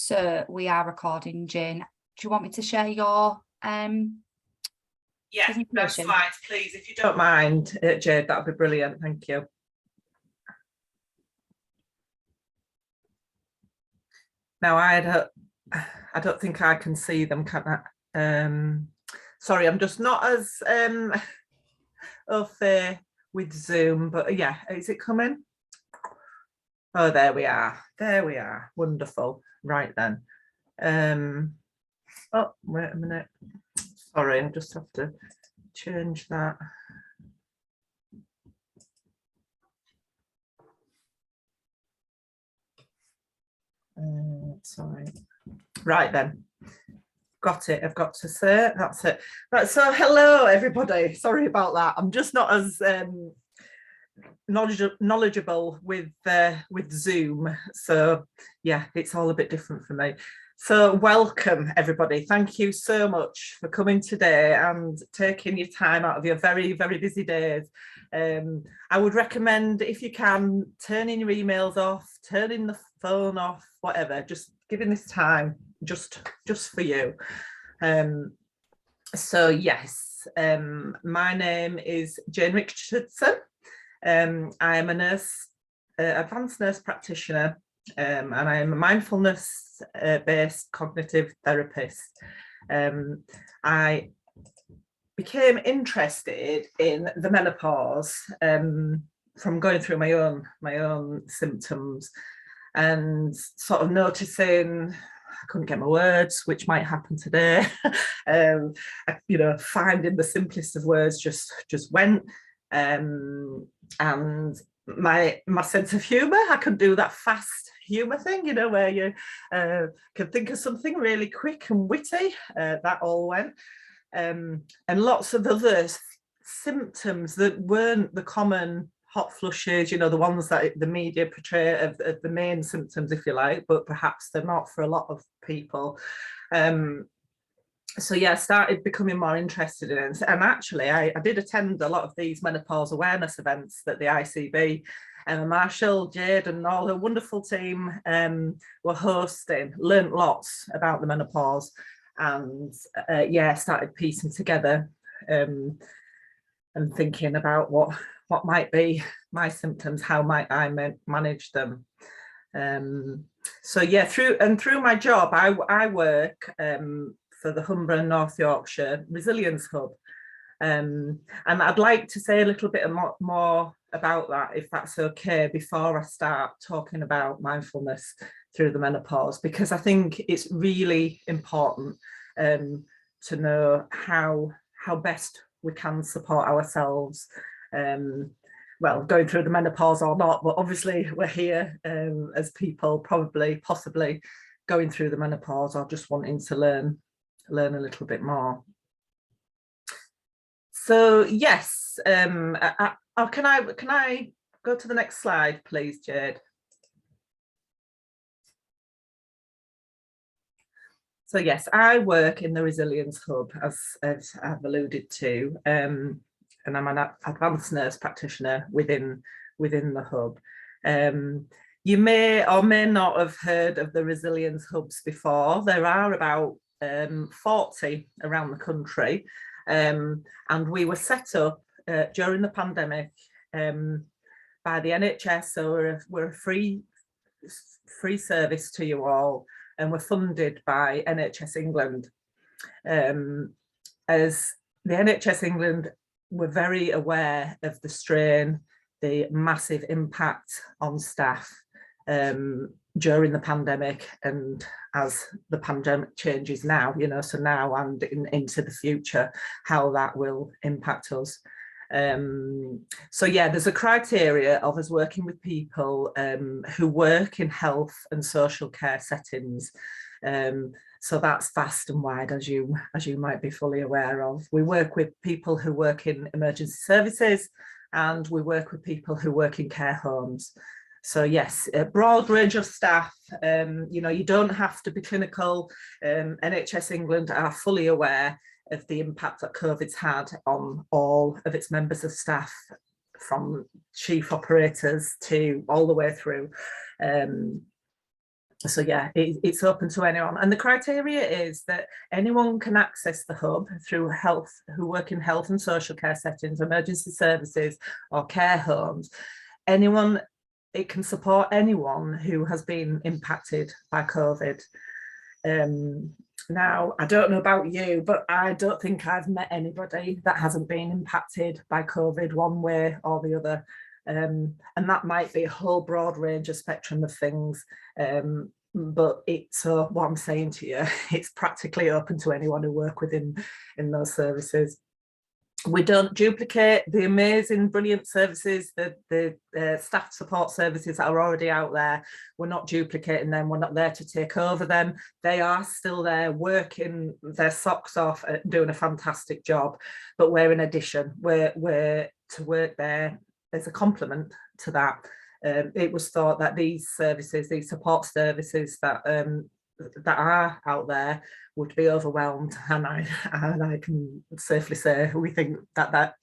So we are recording. Jane, do you want me to share your yeah, no slides, please, if you don't mind, Jade, that would be brilliant. Thank you. Now, I don't think I can see them, can I? Sorry, I'm just not as au fait with Zoom, but yeah, is it coming? Oh, there we are. There we are. Wonderful. Right then. Oh, wait a minute. Sorry, I just have to change that. Sorry. Right then. Got it. I've got to say that's it. Right. So hello, everybody. Sorry about that. I'm just not as knowledgeable with Zoom. So yeah, it's all a bit different for me. So welcome, everybody. Thank you so much for coming today and taking your time out of your very, very busy days. I would recommend, if you can, turning your emails off, turning the phone off, whatever, just giving this time just for you. So yes, my name is Jane Richardson. I am a nurse, advanced nurse practitioner, and I am a mindfulness based cognitive therapist. I became interested in the menopause from going through my own symptoms and sort of noticing I couldn't get my words, which might happen today. Finding the simplest of words just went. And my sense of humour, I could do that fast humour thing, where you can think of something really quick and witty. That all went. And lots of other symptoms that weren't the common hot flushes, the ones that the media portray of the main symptoms, if you like, but perhaps they're not for a lot of people. So yeah, I started becoming more interested in it. And actually, I did attend a lot of these menopause awareness events that the ICB, Emma Marshall, Jade and all her wonderful team were hosting, learnt lots about the menopause and started piecing together and thinking about what might be my symptoms, how might I manage them. So yeah, through my job, I work for the Humber and North Yorkshire Resilience Hub. And I'd like to say a little bit more about that, if that's okay, before I start talking about mindfulness through the menopause, because I think it's really important to know how best we can support ourselves, going through the menopause or not, but obviously we're here as people possibly going through the menopause or just wanting to learn a little bit more. So yes, can I go to the next slide, please, Jade? So yes, I work in the Resilience Hub, as I've alluded to, and I'm an advanced nurse practitioner within the hub. You may or may not have heard of the Resilience Hubs before. There are about 40 around the country, and we were set up during the pandemic by the NHS, so we're a free service to you all, and we're funded by NHS England. As the NHS England were very aware of the strain, the massive impact on staff during the pandemic, and as the pandemic changes now, so now and into the future, how that will impact us. So yeah, there's a criteria of us working with people who work in health and social care settings. So that's vast and wide, as you might be fully aware of. We work with people who work in emergency services, and we work with people who work in care homes. So yes, a broad range of staff. You don't have to be clinical. NHS England are fully aware of the impact that COVID's had on all of its members of staff, from chief operators to all the way through. So yeah, it's open to anyone, and the criteria is that anyone can access the hub through health, who work in health and social care settings, emergency services or care homes. Anyone, it can support anyone who has been impacted by COVID. Now, I don't know about you, but I don't think I've met anybody that hasn't been impacted by COVID one way or the other. And that might be a whole broad range of spectrum of things. But it's what I'm saying to you, it's practically open to anyone who work within in those services. We don't duplicate the amazing, brilliant services, the staff support services that are already out there. We're not duplicating them. We're not there to take over them. They are still there working their socks off and doing a fantastic job. But we're in addition, we're to work there as a complement to that. It was thought that these services, these support services that are out there would be overwhelmed, and I can safely say we think that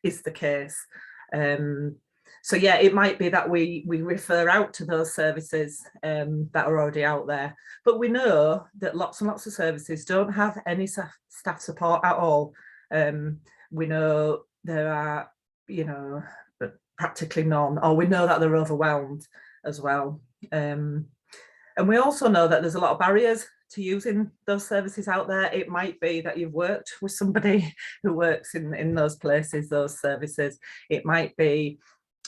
is the case. So yeah, it might be that we refer out to those services that are already out there, but we know that lots and lots of services don't have any staff support at all. We know there are, practically none, or we know that they're overwhelmed as well. And we also know that there's a lot of barriers to using those services out there. It might be that you've worked with somebody who works in those places, those services. It might be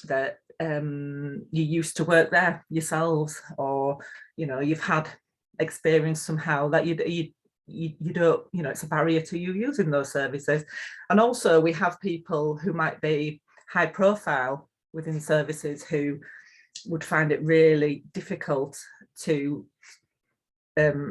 that you used to work there yourselves, or you've had experience somehow that you don't, it's a barrier to you using those services. And also we have people who might be high profile within services who would find it really difficult to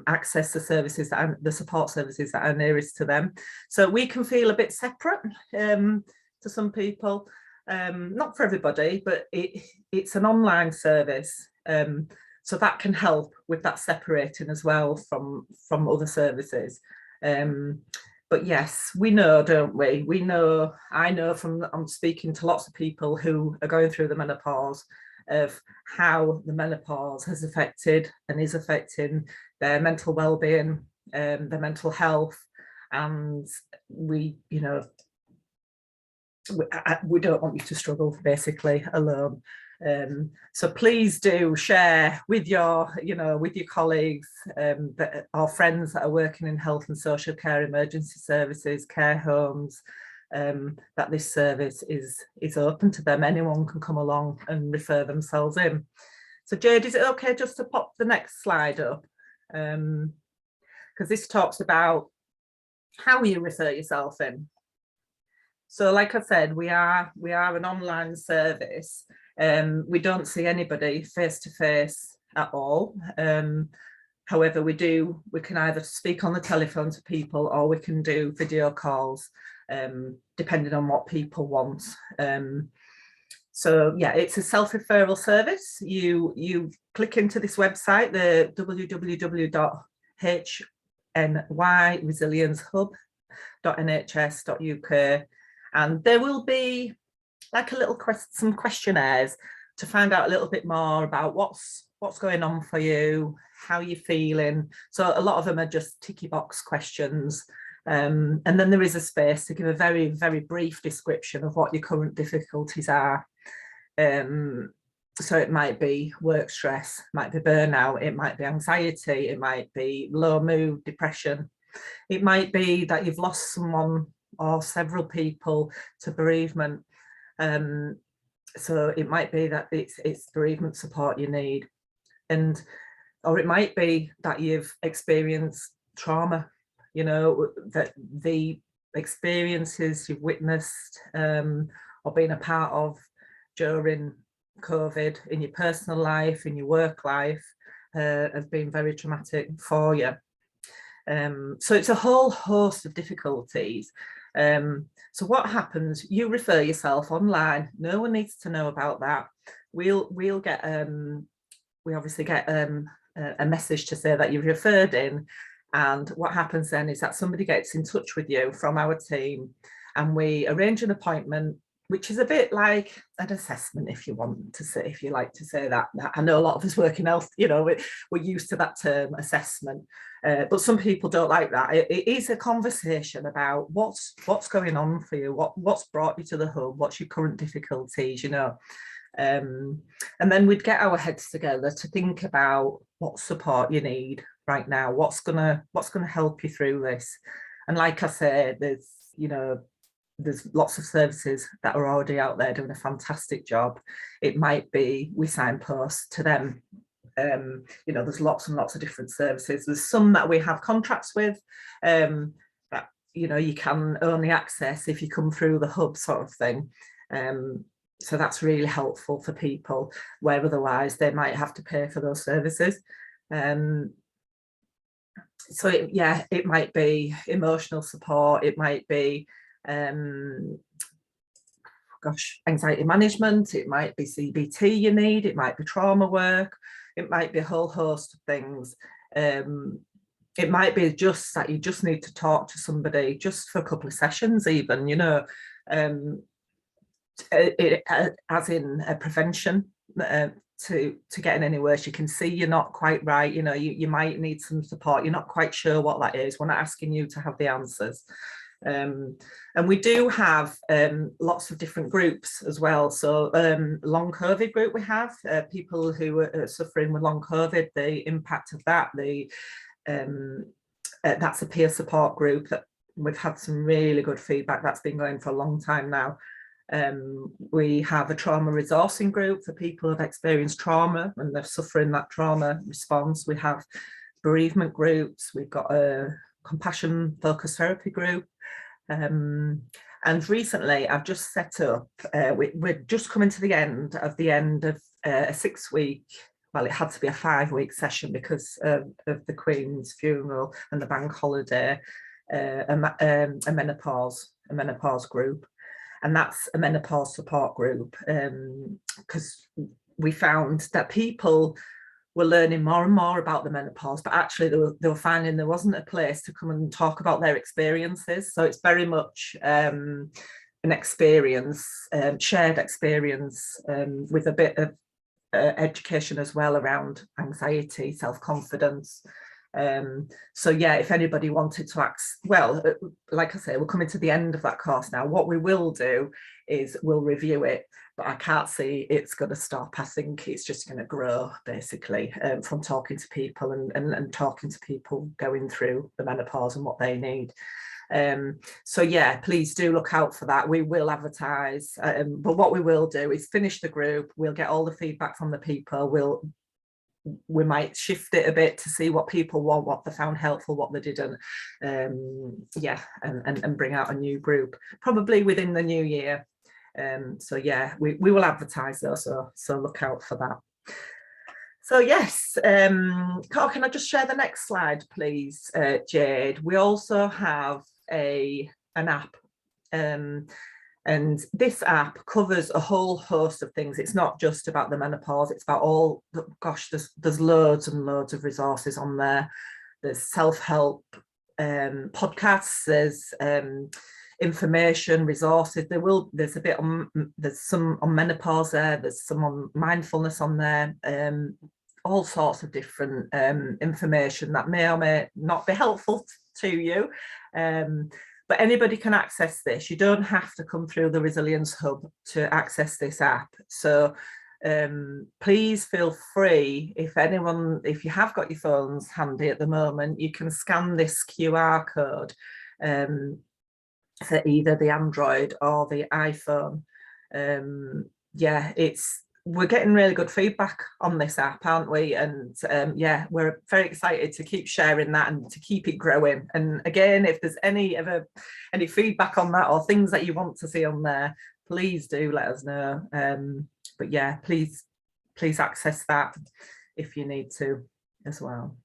access the services the support services that are nearest to them. So we can feel a bit separate to some people, not for everybody, but it's an online service. So that can help with that separating as well from other services. But yes, we know, don't we? We know, I know I'm speaking to lots of people who are going through the menopause, of how the menopause has affected and is affecting their mental well-being, their mental health, and we don't want you to struggle basically alone. So please do share with your colleagues or friends that are working in health and social care, emergency services, care homes, that this service is open to them. Anyone can come along and refer themselves in. So Jade, is it okay just to pop the next slide up? Because this talks about how you refer yourself in. So like I said, we are an online service. We don't see anybody face to face at all. However, we can either speak on the telephone to people, or we can do video calls, depending on what people want. So yeah, it's a self-referral service. You click into this website, the www.hnyresilienceHub.nhs.uk, and there will be like some questionnaires to find out a little bit more about what's going on for you, how you're feeling. So a lot of them are just ticky box questions. And then there is a space to give a very, very brief description of what your current difficulties are. So it might be work stress, might be burnout, it might be anxiety, it might be low mood, depression. It might be that you've lost someone or several people to bereavement. So it might be that it's bereavement support you need. Or it might be that you've experienced trauma, that the experiences you've witnessed or been a part of during COVID in your personal life, in your work life, have been very traumatic for you. So it's a whole host of difficulties. So what happens, you refer yourself online, no one needs to know about that. We'll get, we obviously get a message to say that you've referred in, and what happens then is that somebody gets in touch with you from our team, and we arrange an appointment which is a bit like an assessment, if you want to say, if you like to say that. I know a lot of us work in health, you know, we're used to that term assessment, but some people don't like that. It is a conversation about what's going on for you, what's brought you to the hub, what's your current difficulties, you know. And then we'd get our heads together to think about what support you need right now, what's gonna help you through this. And like I said, there's lots of services that are already out there doing a fantastic job. It might be we signpost to them. There's lots and lots of different services. There's some that we have contracts with that you can only access if you come through the hub, sort of thing. So that's really helpful for people where otherwise they might have to pay for those services. So it might be emotional support, it might be anxiety management, it might be CBT you need, it might be trauma work, it might be a whole host of things. It might be just that you just need to talk to somebody just for a couple of sessions even, as in a prevention to getting any worse. You can see you're not quite right, you might need some support, you're not quite sure what that is. We're not asking you to have the answers. And we do have lots of different groups as well. So long COVID group, we have people who are suffering with long COVID, the impact of that, that's a peer support group that we've had some really good feedback. That's been going for a long time now. We have a trauma resourcing group for people who've experienced trauma and they're suffering that trauma response. We have bereavement groups. We've got a compassion focused therapy group. And recently I've just set up, we're just coming to the end of a 6-week, well, it had to be a 5-week session because of the Queen's funeral and the bank holiday, a menopause group. And that's a menopause support group, because we found that people were learning more and more about the menopause, but actually they were finding there wasn't a place to come and talk about their experiences. So it's very much an experience, shared experience, with a bit of education as well around anxiety, self-confidence. So yeah, if anybody wanted to like I say, we're coming to the end of that course now. What we will do is we'll review it, but I can't see it's going to stop. I think it's just going to grow basically, from talking to people and talking to people going through the menopause and what they need. So yeah, please do look out for that. We will advertise, but what we will do is finish the group. We'll get all the feedback from the people. We might shift it a bit to see what people want, what they found helpful, what they didn't. And bring out a new group probably within the new year. So yeah, we will advertise those, so look out for that. So yes, Carl, can I just share the next slide, please, Jade? We also have an app. And this app covers a whole host of things. It's not just about the menopause, it's about there's loads and loads of resources on there. There's self-help podcasts, there's information, resources. There's some on menopause there, there's some on mindfulness on there, all sorts of different information that may or may not be helpful to you. But anybody can access this. You don't have to come through the Resilience Hub to access this app. So please feel free, if you have got your phones handy at the moment, you can scan this QR code for either the Android or the iPhone. We're getting really good feedback on this app, aren't we? And we're very excited to keep sharing that and to keep it growing. And again, if there's any feedback on that or things that you want to see on there, please do let us know. But yeah, please access that if you need to as well.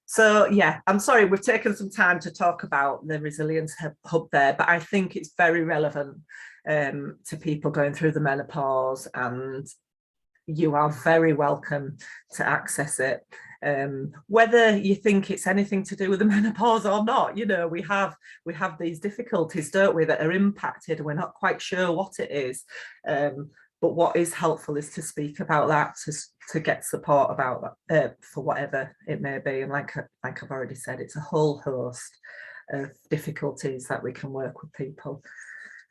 So yeah, I'm sorry, we've taken some time to talk about the Resilience Hub there, but I think it's very relevant to people going through the menopause, and you are very welcome to access it. Whether you think it's anything to do with the menopause or not, you know, we have these difficulties, don't we, that are impacted and we're not quite sure what it is. But what is helpful is to speak about that, to get support about that, for whatever it may be. And like I've already said, it's a whole host of difficulties that we can work with people.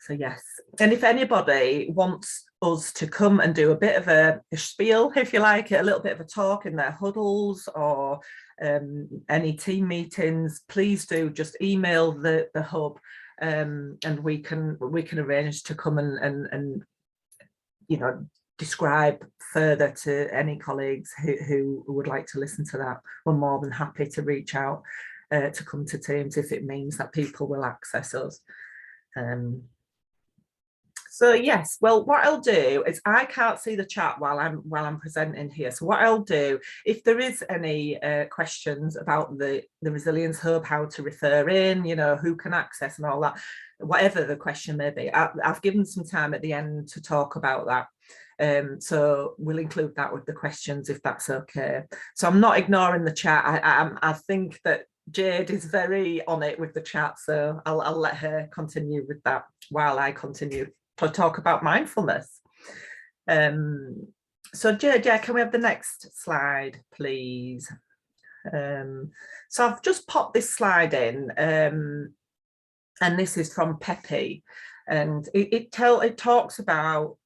So yes, and if anybody wants us to come and do a bit of a spiel, if you like, a little bit of a talk in their huddles or any team meetings, please do just email the hub, and we can arrange to come and you know, describe further to any colleagues who would like to listen to that. We're more than happy to reach out to come to teams if it means that people will access us. So yes, well, what I'll do is, I can't see the chat while I'm presenting here. So what I'll do, if there is any questions about the Resilience Hub, how to refer in, you know, who can access and all that, whatever the question may be, I've given some time at the end to talk about that. So we'll include that with the questions if that's okay. So I'm not ignoring the chat. I think that Jade is very on it with the chat, so I'll let her continue with that while I continue to talk about mindfulness. So Jade, yeah, can we have the next slide, please? So I've just popped this slide in, and this is from Pepe, and it talks about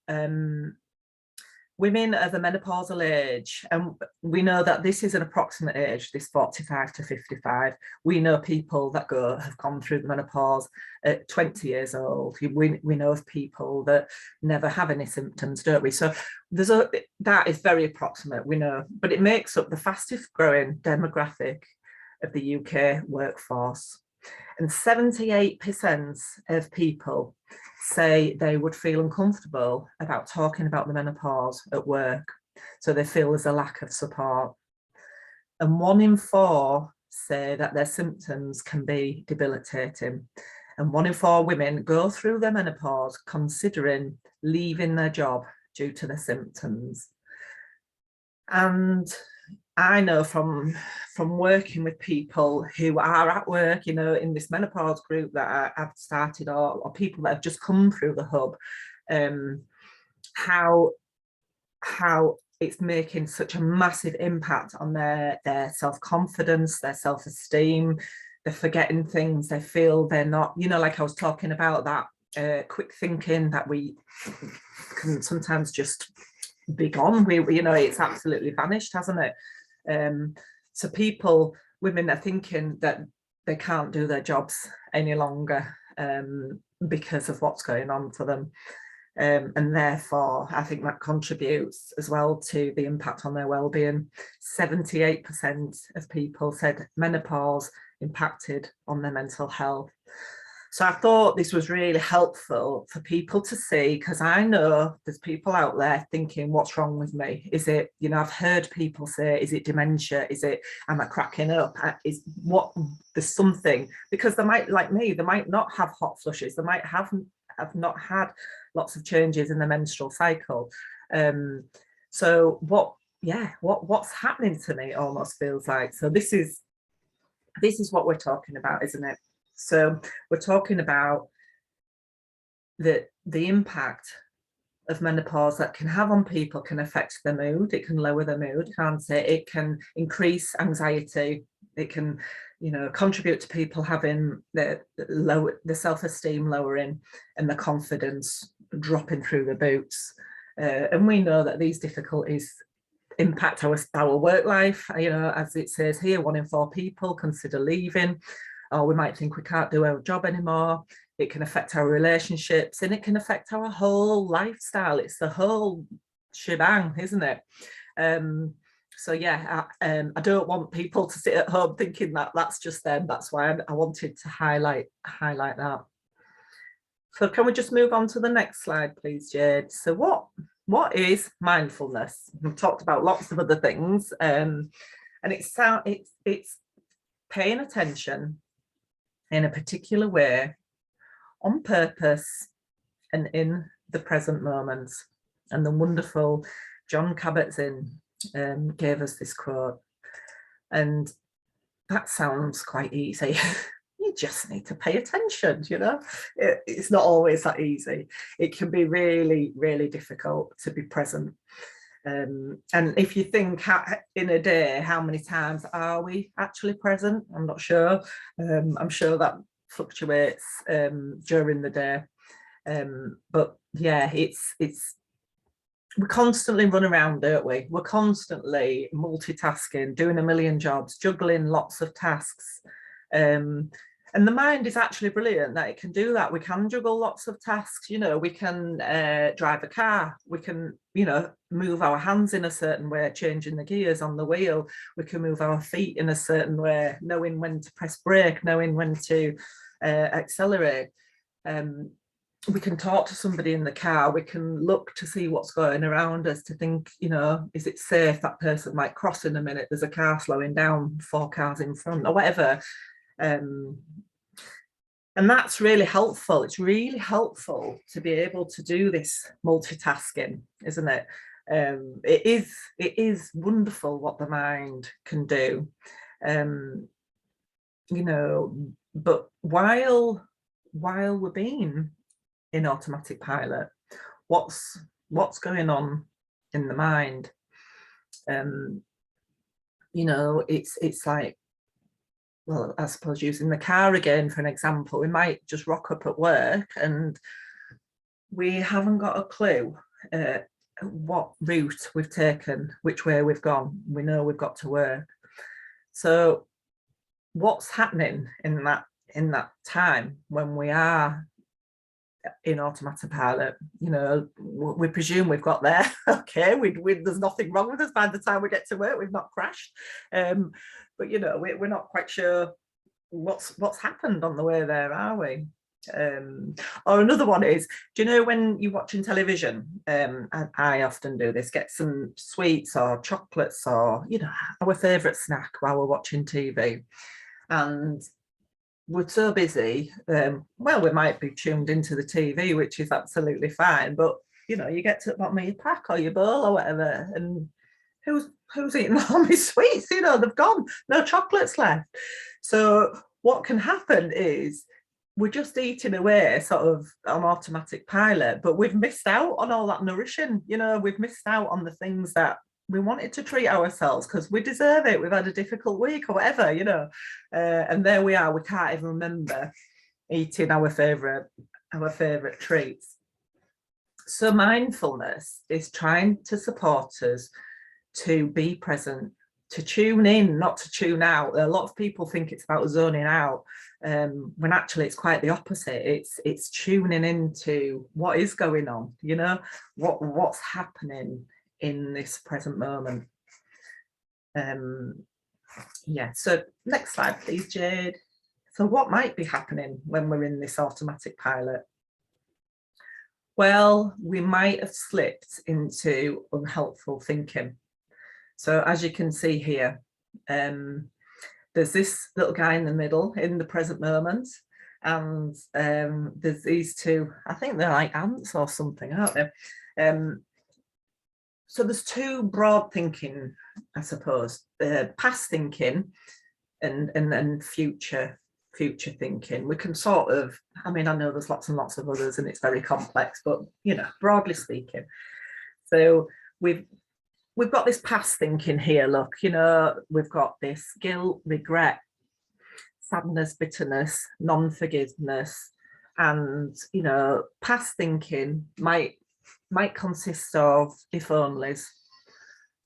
women of the menopausal age, and we know that this is an approximate age, this 45 to 55. We know people that have gone through the menopause at 20 years old. We know of people that never have any symptoms, don't we? So that is very approximate, we know, but it makes up the fastest growing demographic of the UK workforce. And 78% of people say they would feel uncomfortable about talking about the menopause at work. So they feel there's a lack of support. And 1 in 4 say that their symptoms can be debilitating. And 1 in 4 women go through their menopause considering leaving their job due to the symptoms. And I know from working with people who are at work, you know, in this menopause group that I've started, or people that have just come through the hub, how it's making such a massive impact on their self-confidence, their self-esteem. They're forgetting things. They feel they're not, you know, like I was talking about, that quick thinking that we can sometimes just be gone. You know, it's absolutely vanished, hasn't it? So women are thinking that they can't do their jobs any longer because of what's going on for them. And therefore, I think that contributes as well to the impact on their well-being. 78% of people said menopause impacted on their mental health. So I thought this was really helpful for people to see, because I know there's people out there thinking, what's wrong with me? Is it, you know, I've heard people say, is it dementia? Is it, am I cracking up? There's something, because they might, like me, they might not have hot flushes. They might have not had lots of changes in the menstrual cycle. So what's happening to me almost feels like. So this is what we're talking about, isn't it? So we're talking about the impact of menopause that can have on people, can affect their mood. It can lower their mood, can't it? It can increase anxiety. It can, you know, contribute to people having the self-esteem lowering and the confidence dropping through the boots. And we know that these difficulties impact our work life. You know, as it says here, 1 in 4 people consider leaving, or we might think we can't do our job anymore. It can affect our relationships, and it can affect our whole lifestyle. It's the whole shebang, isn't it? So yeah, I don't want people to sit at home thinking that that's just them. That's why I wanted to highlight that. So can we just move on to the next slide, please, Jade? So what is mindfulness? We've talked about lots of other things, and it's paying attention in a particular way, on purpose, and in the present moment. And the wonderful John Kabat-Zinn gave us this quote: And that sounds quite easy. You just need to pay attention, you know. It's not always that easy. It can be really, really difficult to be present. And if you think in a day, how many times are we actually present? I'm not sure. I'm sure that fluctuates during the day. But yeah, it's we constantly run around, don't we? We're constantly multitasking, doing a million jobs, juggling lots of tasks. And the mind is actually brilliant that it can do that. We can juggle lots of tasks, you know, we can drive a car, we can, you know, move our hands in a certain way, changing the gears on the wheel, we can move our feet in a certain way, knowing when to press brake, knowing when to accelerate. We can talk to somebody in the car, we can look to see what's going around us, to think, you know, is it safe? That person might cross in a minute, there's a car slowing down, 4 cars in front, or whatever. And that's really helpful. It's really helpful to be able to do this multitasking, isn't it? It is wonderful what the mind can do. You know, but while we're being in automatic pilot, what's going on in the mind? You know, it's like, well, I suppose using the car again for an example, we might just rock up at work and we haven't got a clue what route we've taken, which way we've gone. We know we've got to work. So what's happening in that time when we are in automatic pilot? You know, we presume we've got there. Okay, there's nothing wrong with us by the time we get to work. We've not crashed. But you know, we're not quite sure what's happened on the way there, are we? Or another one is, do you know when you're watching television, and I often do this, get some sweets or chocolates or, you know, our favourite snack while we're watching TV, and we're so busy, well, we might be tuned into the TV, which is absolutely fine, but you know, you get to the bottom of your pack or your bowl or whatever, and who's eating all my sweets? You know, they've gone, no chocolates left. So what can happen is we're just eating away sort of on automatic pilot, but we've missed out on all that nourishing. You know, we've missed out on the things that we wanted to treat ourselves because we deserve it. We've had a difficult week or whatever, you know, and there we are. We can't even remember eating our favorite treats. So mindfulness is trying to support us to be present, to tune in, not to tune out. A lot of people think it's about zoning out, when actually it's quite the opposite. It's tuning into what is going on, you know, what's happening in this present moment. Yeah, so next slide please, Jade. So what might be happening when we're in this automatic pilot? Well, we might have slipped into unhelpful thinking. So as you can see here, there's this little guy in the middle in the present moment, and there's these two, I think they're like ants or something, aren't they? So there's two broad thinking, I suppose, past thinking and future thinking. We can sort of, I mean, I know there's lots and lots of others and it's very complex, but you know, broadly speaking. So we've got this past thinking here, look, you know, we've got this guilt, regret, sadness, bitterness, non-forgiveness, and you know, past thinking might consist of if onlys.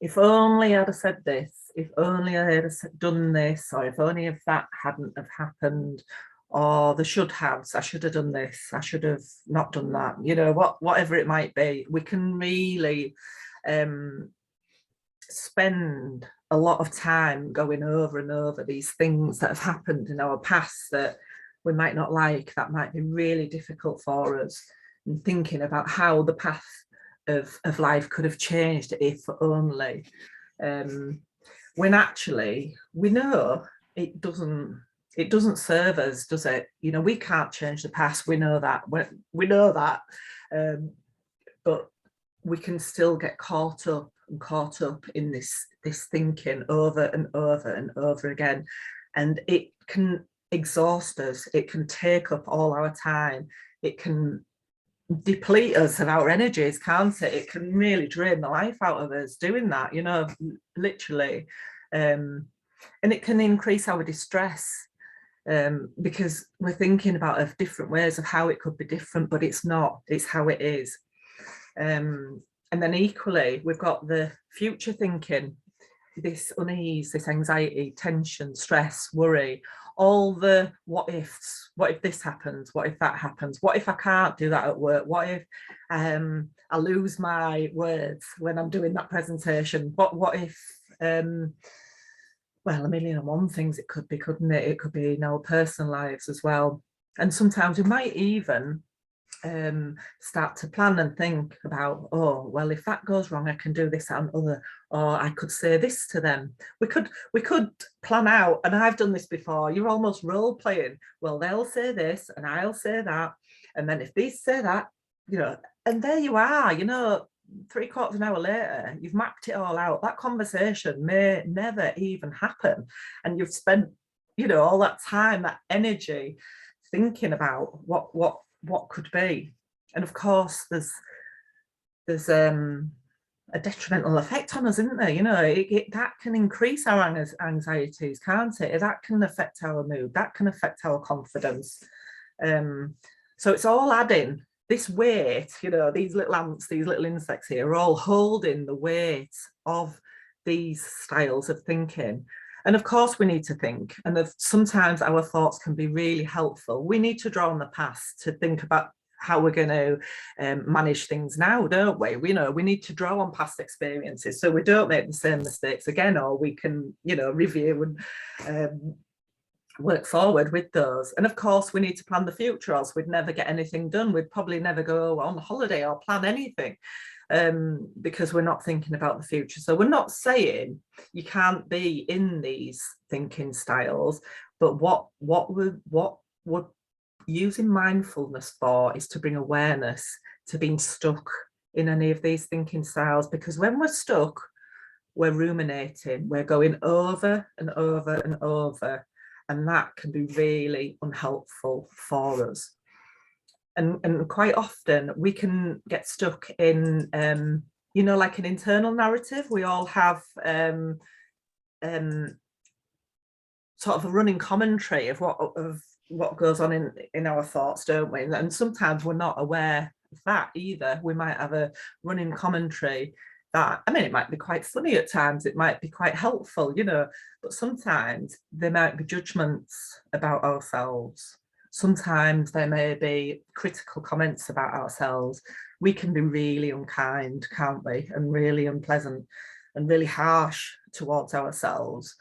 If only I'd have said this, if only I had done this, or if only if that hadn't have happened, or the should haves, I should have done this, I should have not done that, you know, whatever it might be. We can really spend a lot of time going over and over these things that have happened in our past that we might not like, that might be really difficult for us, and thinking about how the path of life could have changed if only, when actually we know it doesn't serve us, does it? You know, we can't change the past, we know that, we know that, but we can still get caught up and caught up in this thinking over and over and over again. And it can exhaust us. It can take up all our time. It can deplete us of our energies, can't it? It can really drain the life out of us doing that, literally. And it can increase our distress, because we're thinking of different ways of how it could be different, but it's not, it's how it is. And then equally, we've got the future thinking, this unease, this anxiety, tension, stress, worry, all the what ifs. What if this happens? What if that happens? What if I can't do that at work? What if I lose my words when I'm doing that presentation? What if, well, a million and one things it could be, couldn't it? It could be in our personal lives as well. And sometimes we might even start to plan and think about, oh, well, if that goes wrong, I can do this, that and other, or I could say this to them. We could plan out, and I've done this before, you're almost role playing. Well, they'll say this and I'll say that, and then if these say that, and there you are, 3/4 of an hour later, you've mapped it all out. That conversation may never even happen, and you've spent all that time, that energy, thinking about what could be. And of course, there's a detrimental effect on us, isn't there? That can increase our anxieties, can't it? That can affect our mood, that can affect our confidence. So it's all adding this weight, these little ants, these little insects here are all holding the weight of these styles of thinking. And of course we need to think, and sometimes our thoughts can be really helpful. We need to draw on the past to think about how we're going to manage things now, don't we? We need to draw on past experiences so we don't make the same mistakes again, or we can, review and work forward with those. And of course we need to plan the future, else we'd never get anything done. We'd probably never go on holiday or plan anything, because we're not thinking about the future. So we're not saying you can't be in these thinking styles, but what we're using mindfulness for is to bring awareness to being stuck in any of these thinking styles. Because when we're stuck, we're ruminating, we're going over and over and over, and that can be really unhelpful for us. And quite often we can get stuck in, like an internal narrative. We all have sort of a running commentary of what goes on in our thoughts, don't we? And sometimes we're not aware of that either. We might have a running commentary that, it might be quite funny at times, it might be quite helpful, but sometimes there might be judgments about ourselves. Sometimes there may be critical comments about ourselves. We can be really unkind, can't we? And really unpleasant and really harsh towards ourselves.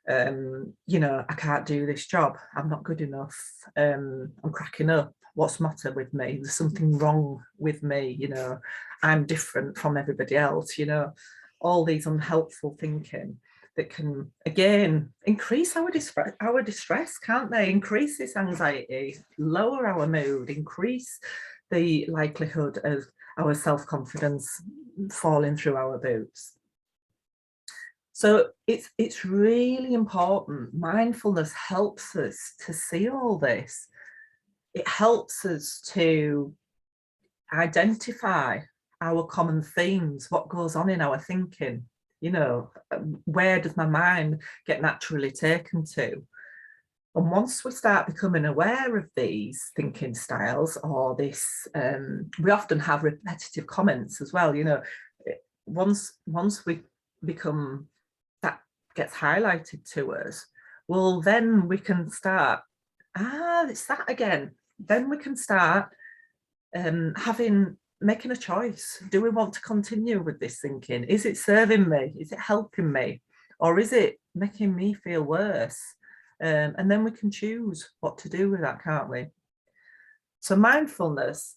I can't do this job. I'm not good enough. I'm cracking up. What's the matter with me? There's something wrong with me. I'm different from everybody else. All these unhelpful thinking that can, again, increase our distress, can't they? Increase this anxiety, lower our mood, increase the likelihood of our self-confidence falling through our boots. So it's really important. Mindfulness helps us to see all this. It helps us to identify our common themes, what goes on in our thinking. Where does my mind get naturally taken to? And once we start becoming aware of these thinking styles, or this, we often have repetitive comments as well. Once we become, that gets highlighted to us, well, then we can start, it's that again. Then we can start making a choice. Do we want to continue with this thinking? Is it serving me? Is it helping me? Or is it making me feel worse? And then we can choose what to do with that, can't we? So mindfulness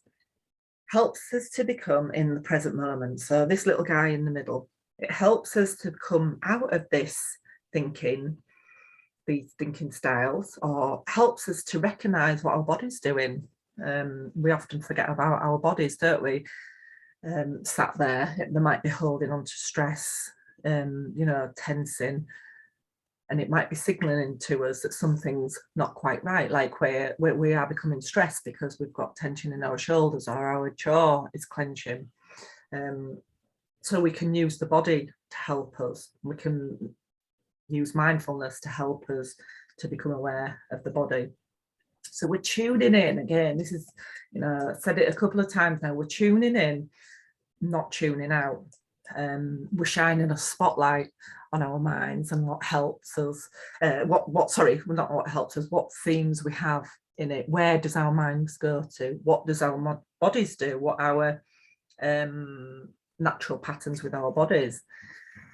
helps us to become in the present moment. So this little guy in the middle, it helps us to come out of this thinking, these thinking styles, or helps us to recognize what our body's doing. We often forget about our bodies, don't we? sat there. They might be holding on to stress, tensing, and it might be signaling to us that something's not quite right, like we are becoming stressed because we've got tension in our shoulders or our jaw is clenching. So we can use the body to help us. We can use mindfulness to help us to become aware of the body. So we're tuning in again. This is, I've said it a couple of times now. We're tuning in, not tuning out. We're shining a spotlight on our minds and what helps us. Not what helps us. What themes we have in it. Where does our minds go to? What does our bodies do? What our natural patterns with our bodies?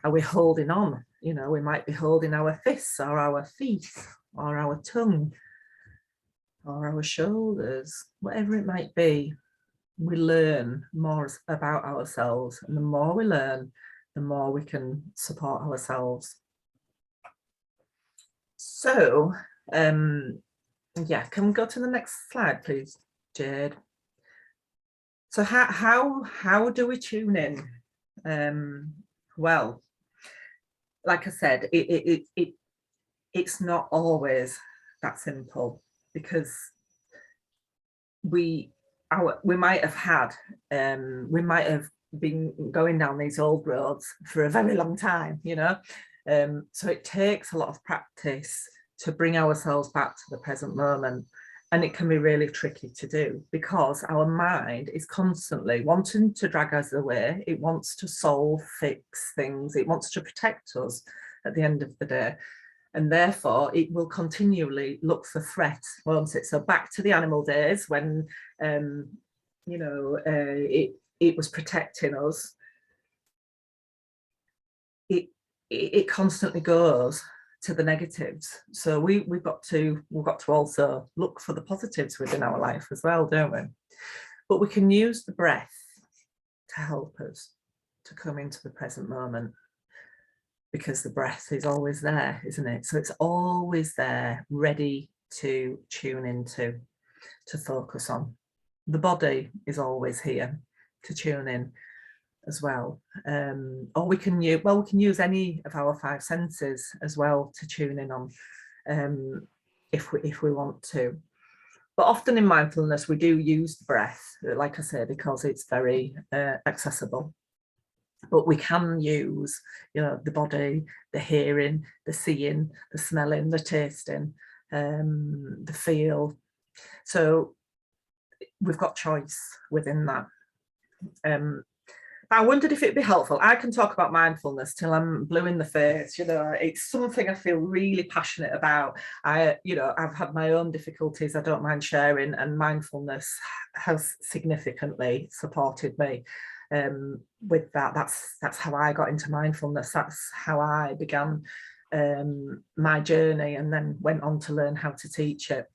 Are we holding on? We might be holding our fists or our feet or our tongue or our shoulders, whatever it might be. We learn more about ourselves, and the more we learn, the more we can support ourselves. So, can we go to the next slide, please, Jade? So how do we tune in? Well, like I said, it's not always that simple, because we might have been going down these old roads for a very long time, so it takes a lot of practice to bring ourselves back to the present moment. And it can be really tricky to do, because our mind is constantly wanting to drag us away. It wants to solve, fix things. It wants to protect us at the end of the day. And therefore, it will continually look for threats, won't it? So back to the animal days when, it was protecting us. It constantly goes to the negatives. So we've got to also look for the positives within our life as well, don't we? But we can use the breath to help us to come into the present moment, because the breath is always there, isn't it? So it's always there, ready to tune into, to focus on. The body is always here to tune in as well. Or we can use any of our five senses as well to tune in on, if we want to. But often in mindfulness, we do use the breath, like I say, because it's very accessible. But we can use, the body, the hearing, the seeing, the smelling, the tasting, the feel. So we've got choice within that. I wondered if it'd be helpful. I can talk about mindfulness till I'm blue in the face. It's something I feel really passionate about. I've had my own difficulties I don't mind sharing, and mindfulness has significantly supported me with that. That's how I got into mindfulness. That's how I began my journey, and then went on to learn how to teach it.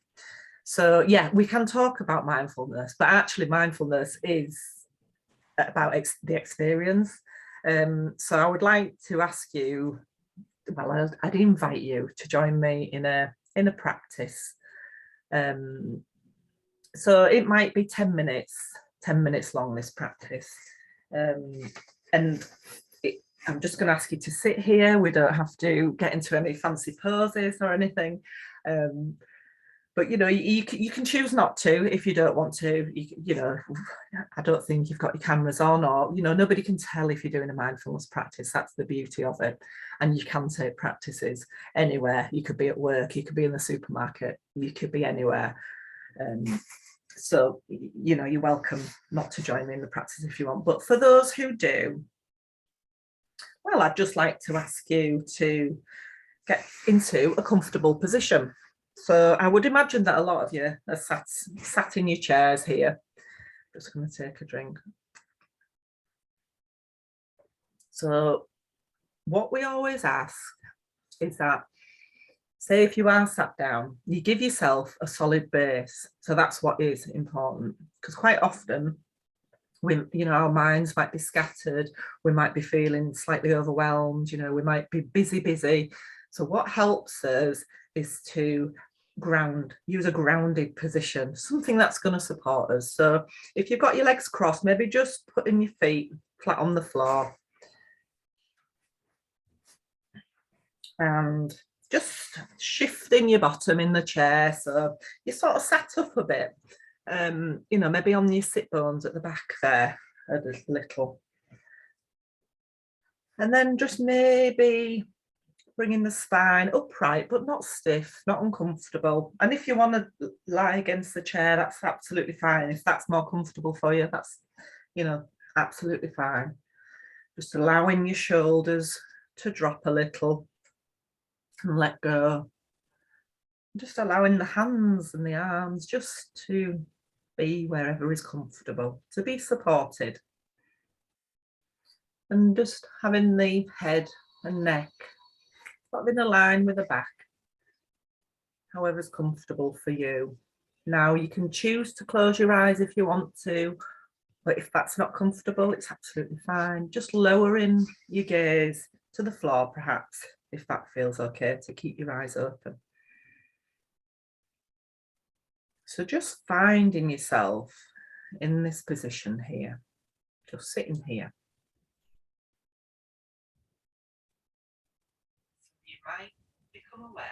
So yeah, we can talk about mindfulness, but actually mindfulness is about the experience. So I would like to ask you, well, I'd invite you to join me in a practice. So it might be 10 minutes long, this practice. And I'm just going to ask you to sit here. We don't have to get into any fancy poses or anything. But you can choose not to if you don't want to. I don't think you've got your cameras on, or nobody can tell if you're doing a mindfulness practice. That's the beauty of it. And you can take practices anywhere. You could be at work, you could be in the supermarket, you could be anywhere. So you're welcome not to join me in the practice if you want. But for those who do, well, I'd just like to ask you to get into a comfortable position. So I would imagine that a lot of you are sat in your chairs here. Just going to take a drink. So what we always ask is that, say if you are sat down, you give yourself a solid base. So that's what is important, because quite often our minds might be scattered, we might be feeling slightly overwhelmed, we might be busy. So what helps us is to use a grounded position, something that's going to support us. So if you've got your legs crossed, maybe just putting your feet flat on the floor and just shifting your bottom in the chair so you sort of sat up a bit, you know, maybe on your sit bones at the back there a little, and then just maybe bringing the spine upright but not stiff, not uncomfortable. And if you want to lie against the chair, that's absolutely fine. If that's more comfortable for you, that's, you know, absolutely fine. Just allowing your shoulders to drop a little and let go. Just allowing the hands and the arms just to be wherever is comfortable, to be supported. And just having the head and neck sort of in a line with the back, however's comfortable for you. Now you can choose to close your eyes if you want to, but if that's not comfortable, it's absolutely fine. Just lowering your gaze to the floor, perhaps, if that feels okay, to keep your eyes open. So just finding yourself in this position here, just sitting here. You might become aware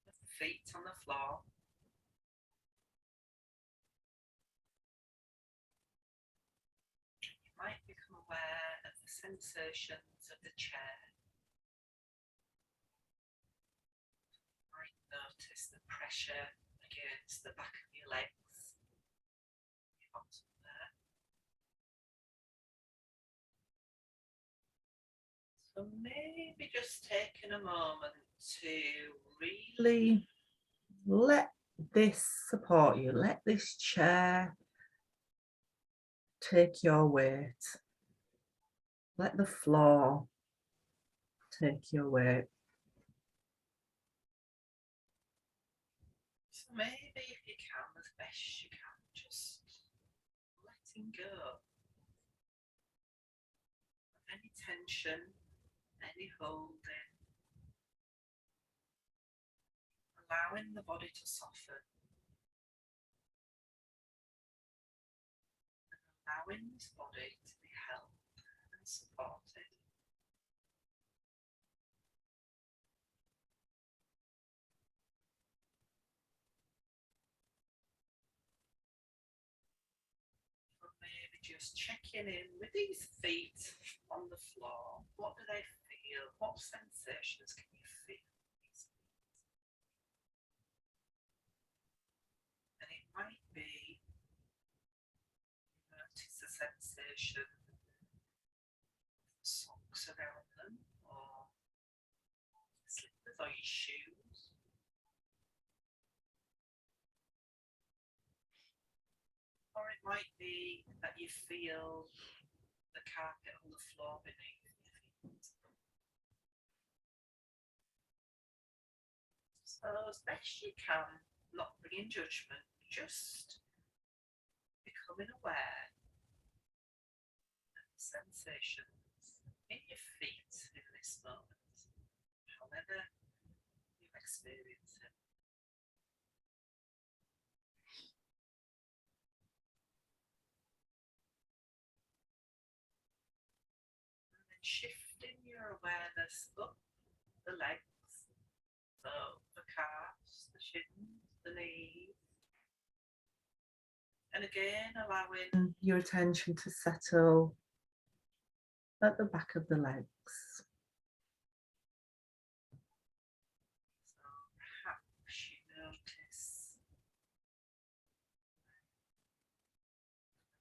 of the feet on the floor. You might become aware of the sensations of the chair. You might notice the pressure against the back of your legs, your bottom there. So maybe just taking a moment to really let this support you, let this chair take your weight, let the floor take your weight. So maybe if you can, as best you can, just letting go of any tension, any holding, allowing the body to soften, and allowing this body to be held and supported. Or maybe just checking in with these feet on the floor. What do they feel? What sensations can you feel? And it might be, notice the sensation of socks around them, or slippers, or your shoes. Or it might be that you feel the carpet on the floor beneath your feet. So as best you can, not bringing judgment, just becoming aware of the sensations in your feet in this moment, however you experience it. And then shifting your awareness up the legs, so the calves, the shins, the knees. And again, allowing your attention to settle at the back of the legs. So perhaps you notice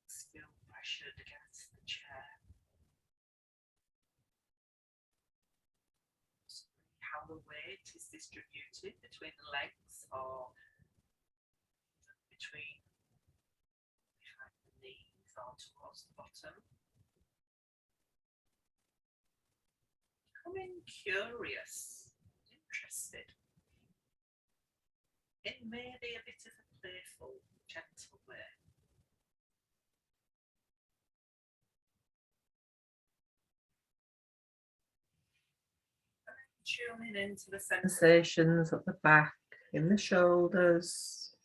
legs feel pressured against the chair. How the weight is distributed between the legs, or between behind the knees, or towards the bottom. Becoming curious, interested in maybe a bit of a playful, gentle way. Tuning into the sensations at the back, in the shoulders,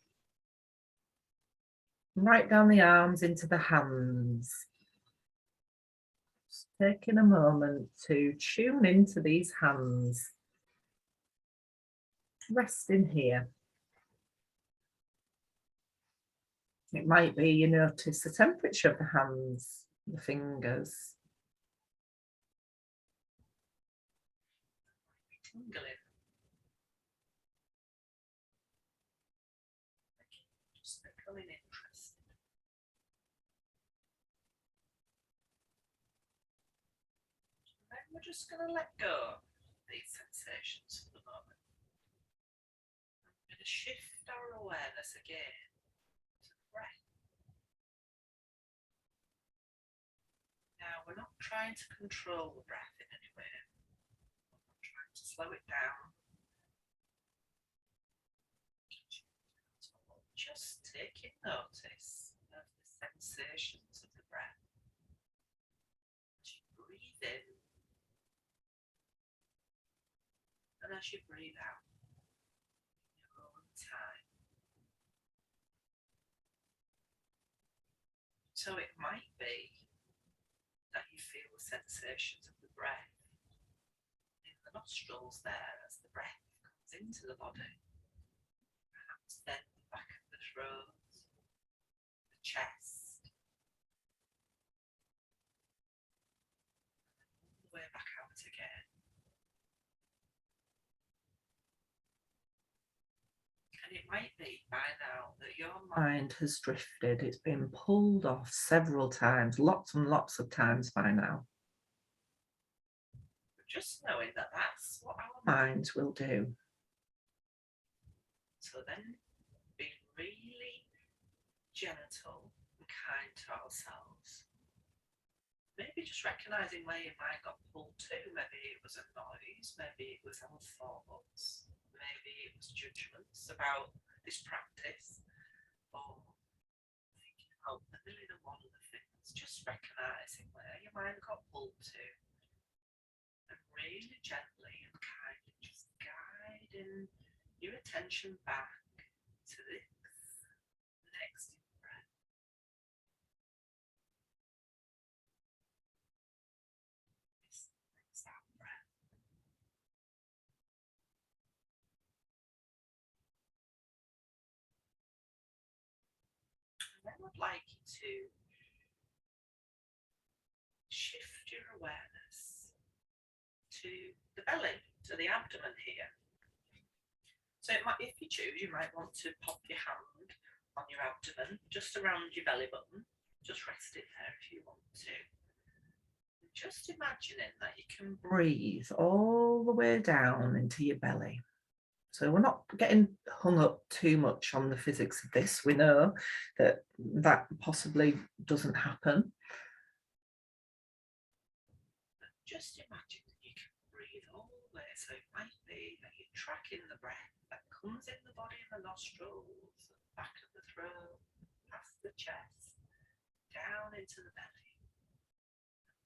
right down the arms into the hands. Just taking a moment to tune into these hands. Resting here. It might be you notice the temperature of the hands, the fingers. Tingling. Just becoming interested. And then we're just going to let go of these sensations for the moment. We're going to shift our awareness again to the breath. Now, we're not trying to control the breath in any way. We're not trying to slow it down. Just taking notice of the sensations of the breath. As you breathe in and as you breathe out in your own time. So it might be that you feel the sensations of the breath in the nostrils there as the breath comes into the body. Perhaps then the back of the throat, the chest, all the way back out again. And it might be by now that your mind has drifted. It's been pulled off several times, lots and lots of times by now. But just knowing that that's what our minds will do. So then being really gentle and kind to ourselves. Maybe just recognising where your mind got pulled to. Maybe it was a noise, maybe it was our thoughts, maybe it was judgments about this practice, or thinking about a million and one other things. Just recognising where your mind got pulled to, and really gently and kindly just guiding your attention back to this next breath. This next out breath. And then I'd like you to shift your awareness to the belly, to the abdomen here. So it might, if you choose, you might want to pop your hand on your abdomen, just around your belly button. Just rest it there if you want to. And just imagining that you can breathe all the way down into your belly. So we're not getting hung up too much on the physics of this. We know that that possibly doesn't happen. But just imagine that you can breathe all the way. So it might be that you're tracking the breath that comes in the body and the nostrils, back of the throat, past the chest, down into the belly,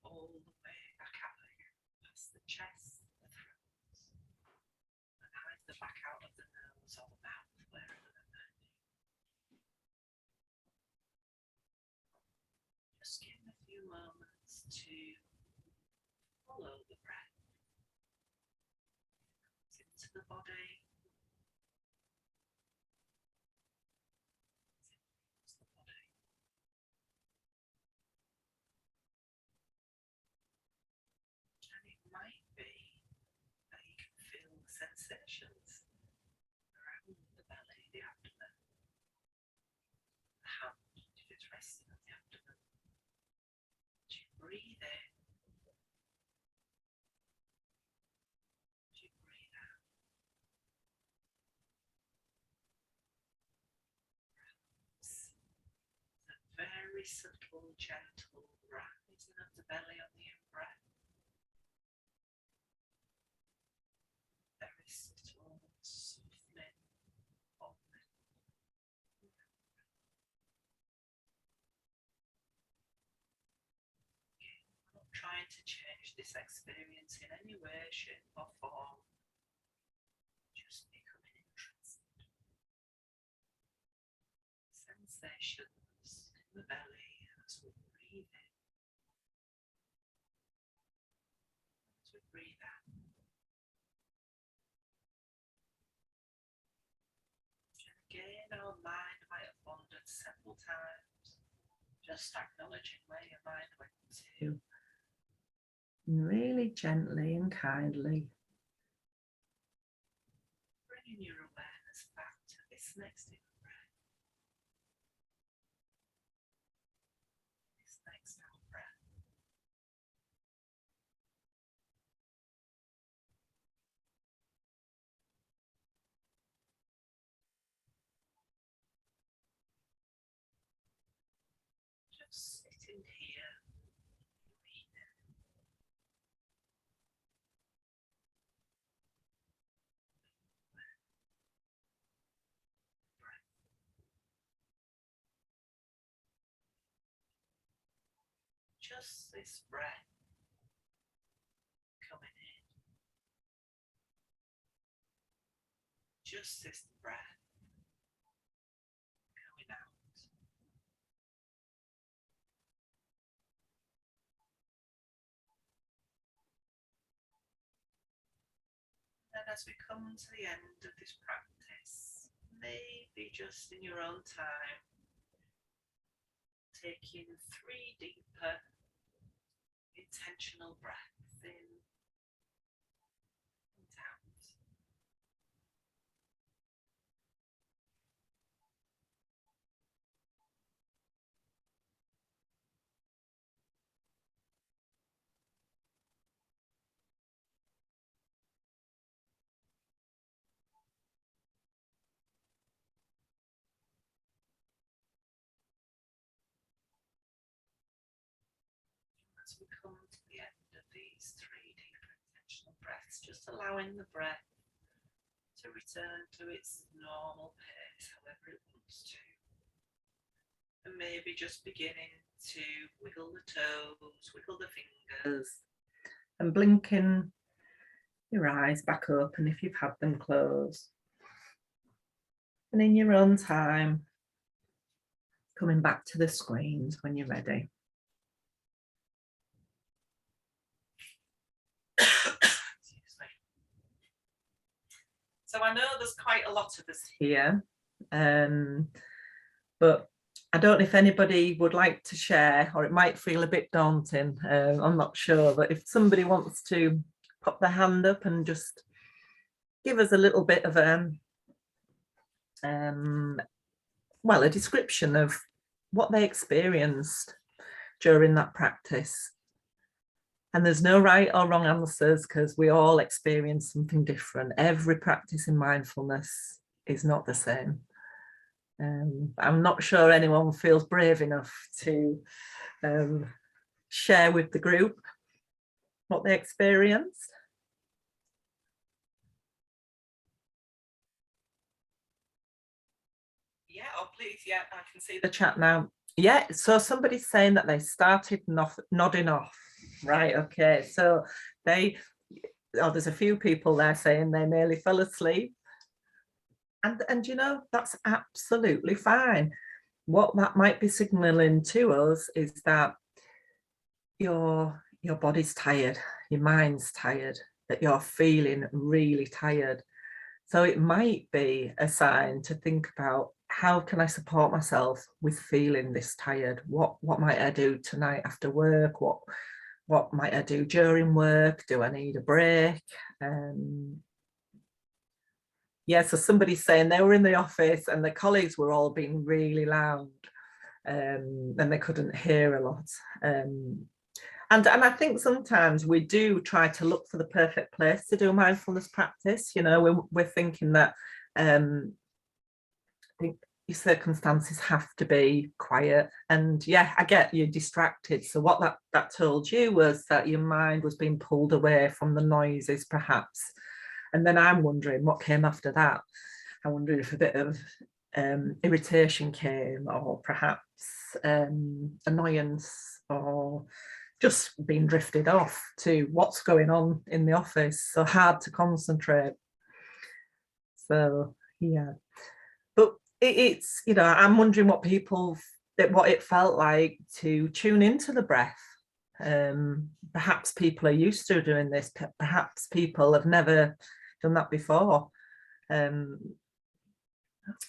all the way back out again, past the chest, the throat, and either back out of the nose or the mouth, wherever that might be. Just give a few moments to follow the breath into the body. Might be that you can feel the sensations around the belly, the abdomen, the hand if it's resting on the abdomen. As you breathe in, as you breathe out, perhaps a very subtle, gentle rising of the belly on the in-breath. Very subtle softening of the trying to change this experience in any way, shape or form. Just becoming interested. Sensations in the belly as we breathe in. As we breathe out. And again, our mind might have wandered several times. Just acknowledging where your mind went to. And really gently and kindly bringing your awareness back to this next in-breath, this next out-breath. Just sitting here, breathing. Just this breath coming in. Just this breath going out. And as we come to the end of this practice, maybe just in your own time, taking 3 deeper intentional breaths in and out. As we come to the end of these 3 deeper intentional breaths, just allowing the breath to return to its normal pace, however it wants to. And maybe just beginning to wiggle the toes, wiggle the fingers, and blinking your eyes back open if you've had them closed. And in your own time, coming back to the screens when you're ready. So I know there's quite a lot of us here, but I don't know if anybody would like to share, or it might feel a bit daunting. I'm not sure, but if somebody wants to pop their hand up and just give us a little bit of well, a description of what they experienced during that practice. And there's no right or wrong answers because we all experience something different. Every practice in mindfulness is not the same. I'm not sure anyone feels brave enough to share with the group what they experienced. Yeah, oh please, yeah, I can see the chat now. Yeah, so somebody's saying that they started nodding off. Right, okay, so there's a few people there saying they nearly fell asleep. And you know, that's absolutely fine. What that might be signaling to us is that your body's tired, your mind's tired, that you're feeling really tired. So it might be a sign to think about, how can I support myself with feeling this tired? What might I do tonight after work? What might I do during work? Do I need a break? Yeah, so somebody's saying they were in the office and the colleagues were all being really loud, and they couldn't hear a lot. And I think sometimes we do try to look for the perfect place to do mindfulness practice. You know, we're thinking that I think your circumstances have to be quiet, and yeah, I get you distracted. So what that told you was that your mind was being pulled away from the noises, perhaps. And then I'm wondering what came after that. I wondered if a bit of irritation came, or perhaps annoyance, or just been drifted off to what's going on in the office, so hard to concentrate. So yeah, but it's, you know, I'm wondering what it felt like to tune into the breath. Perhaps people are used to doing this, perhaps people have never done that before.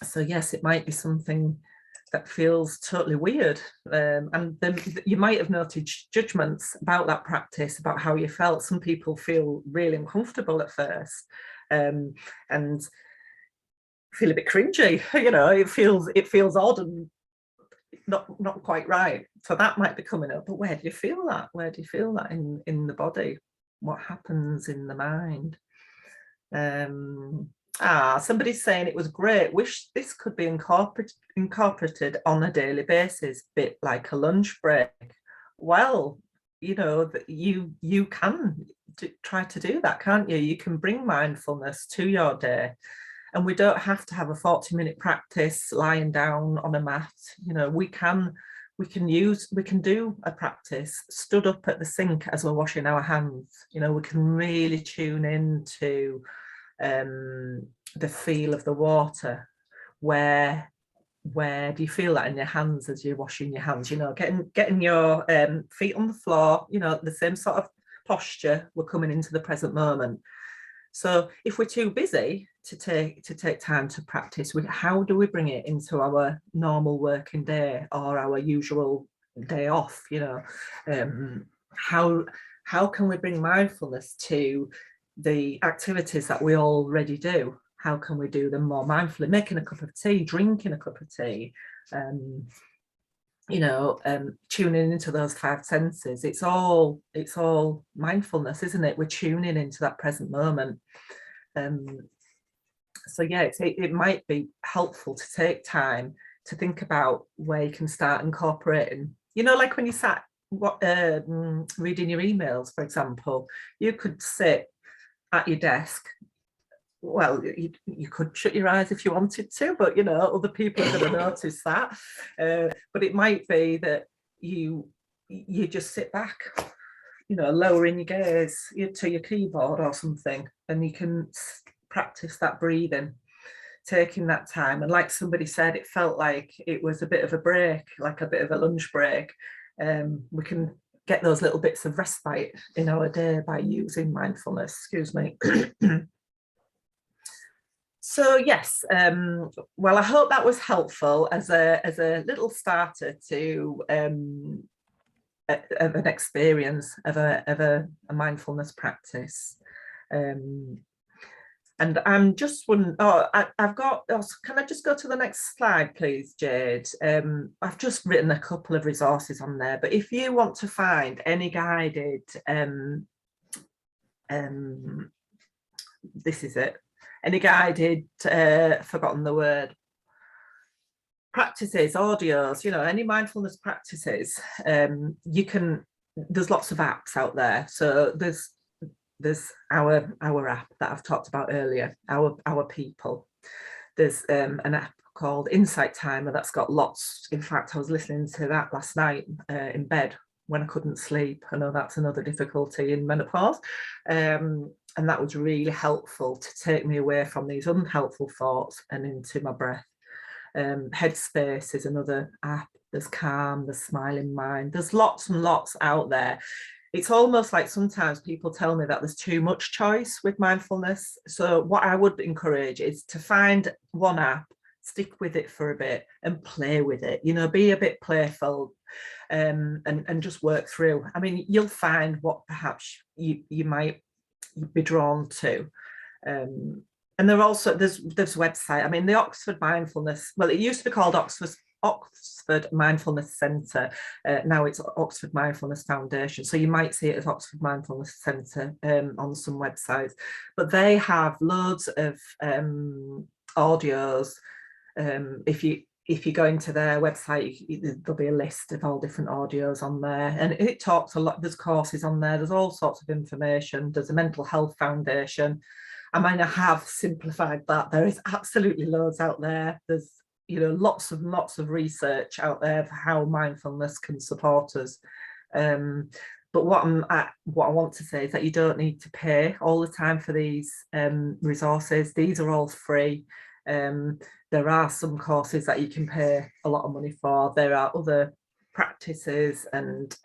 So yes, it might be something that feels totally weird, and then you might have noted judgments about that practice, about how you felt. Some people feel really uncomfortable at first, and feel a bit cringy. You know, it feels odd and not quite right. So that might be coming up. But where do you feel that? Where do you feel that in the body? What happens in the mind? Somebody's saying it was great. Wish this could be incorporated on a daily basis, bit like a lunch break. Well, you know, you can try to do that, can't you? You can bring mindfulness to your day, and we don't have to have a 40-minute practice lying down on a mat. You know, we can do a practice stood up at the sink as we're washing our hands. You know, we can really tune into the feel of the water. Where do you feel that in your hands as you're washing your hands? You know, getting your feet on the floor, you know, the same sort of posture. We're coming into the present moment. So if we're too busy to take time to practice, how do we bring it into our normal working day or our usual day off? You know, how can we bring mindfulness to the activities that we already do? How can we do them more mindfully? Making a cup of tea, drinking a cup of tea, you know, tuning into those five senses. It's all mindfulness, isn't it? We're tuning into that present moment. So yeah, it might be helpful to take time to think about where you can start incorporating. You know, like when you sat reading your emails, for example, you could sit at your desk. Well, you could shut your eyes if you wanted to, but you know, other people are going to notice that. But it might be that you just sit back, you know, lowering your gaze to your keyboard or something, and you can practice that breathing, taking that time. And like somebody said, it felt like it was a bit of a break, like a bit of a lunch break. We can get those little bits of respite in our day by using mindfulness. Excuse me. So yes, well, I hope that was helpful as a little starter to of an experience of a mindfulness practice. And I'm just wondering, I've got, can I just go to the next slide, please, Jade? I've just written a couple of resources on there, but if you want to find any guided, this is it, any guided, forgotten the word, practices, audios, you know, any mindfulness practices, you can, there's lots of apps out there. So there's our app that I've talked about earlier, our people. There's an app called Insight Timer that's got lots. In fact, I was listening to that last night in bed when I couldn't sleep. I know that's another difficulty in menopause. And that was really helpful to take me away from these unhelpful thoughts and into my breath. Headspace is another app. There's Calm, there's Smiling Mind. There's lots and lots out there. It's almost like sometimes people tell me that there's too much choice with mindfulness. So what I would encourage is to find one app, stick with it for a bit and play with it, you know, be a bit playful, and just work through. I mean, you'll find what perhaps you might be drawn to. And there also, there's website, I mean, the Oxford Mindfulness, well, it used to be called Oxford Mindfulness Centre. Now it's Oxford Mindfulness Foundation. So you might see it as Oxford Mindfulness Centre on some websites, but they have loads of audios. If you go into their website, there'll be a list of all different audios on there, and it talks a lot. There's courses on there. There's all sorts of information. There's a mental health foundation. I mean, I have simplified that. There is absolutely loads out there. There's, you know, lots of research out there for how mindfulness can support us. But But what I want to say is that you don't need to pay all the time for these resources. These are all free. There are some courses that you can pay a lot of money for. There are other practices and